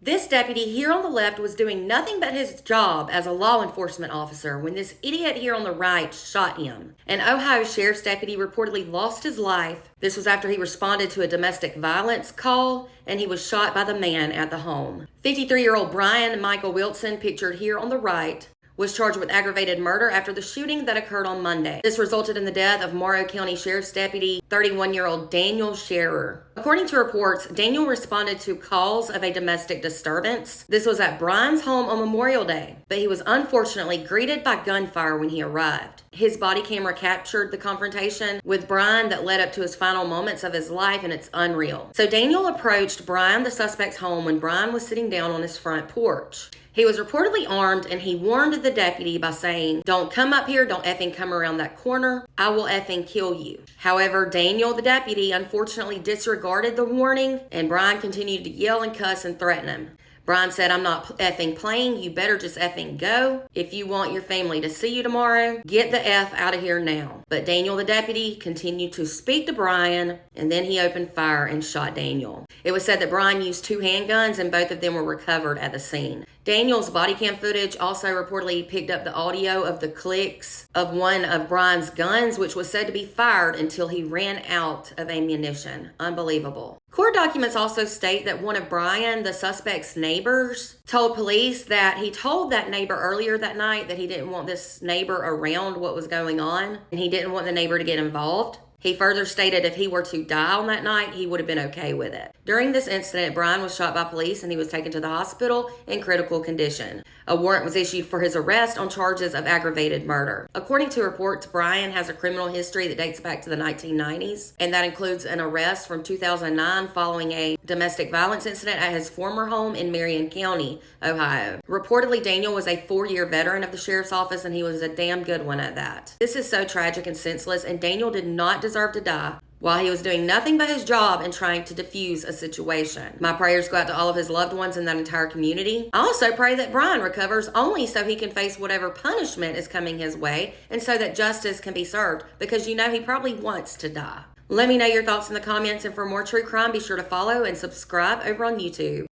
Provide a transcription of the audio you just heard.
This deputy here on the left was doing nothing but his job as a law enforcement officer when this idiot here on the right shot him. An Ohio sheriff's deputy reportedly lost his life. This was after he responded to a domestic violence call and he was shot by the man at the home. 53-year-old Brian Michael Wilson, pictured here on the right, was charged with aggravated murder after the shooting that occurred on Monday. This resulted in the death of Morrow County Sheriff's Deputy 31-year-old Daniel Scherer. According to reports, Daniel responded to calls of a domestic disturbance. This was at Brian's home on Memorial Day, but he was unfortunately greeted by gunfire when he arrived. His body camera captured the confrontation with Brian that led up to his final moments of his life, and it's unreal. So Daniel approached Brian, the suspect's home, when Brian was sitting down on his front porch. He was reportedly armed, and he warned the deputy by saying, "Don't come up here, don't effing come around that corner, I will effing kill you." However, Daniel, the deputy, unfortunately disregarded the warning, and Brian continued to yell and cuss and threaten him. Brian said, "I'm not effing playing, you better just effing go. If you want your family to see you tomorrow, get the F out of here now." But Daniel, the deputy, continued to speak to Brian, and then he opened fire and shot Daniel. It was said that Brian used 2 handguns, and both of them were recovered at the scene. Daniel's body cam footage also reportedly picked up the audio of the clicks of one of Brian's guns, which was said to be fired until he ran out of ammunition. Unbelievable. Court documents also state that one of Brian, the suspect's neighbors, told police that he told that neighbor earlier that night that he didn't want this neighbor around what was going on, and he didn't want the neighbor to get involved. He further stated if he were to die on that night, he would have been okay with it. During this incident, Brian was shot by police and he was taken to the hospital in critical condition. A warrant was issued for his arrest on charges of aggravated murder. According to reports, Brian has a criminal history that dates back to the 1990s, and that includes an arrest from 2009 following a domestic violence incident at his former home in Marion County, Ohio. Reportedly, Daniel was a 4-year veteran of the sheriff's office, and he was a damn good one at that. This is so tragic and senseless, and Daniel did not deserve to die while he was doing nothing but his job and trying to defuse a situation. My prayers go out to all of his loved ones in that entire community. I also pray that Brian recovers only so he can face whatever punishment is coming his way and so that justice can be served, because you know he probably wants to die. Let me know your thoughts in the comments, and for more true crime, be sure to follow and subscribe over on YouTube.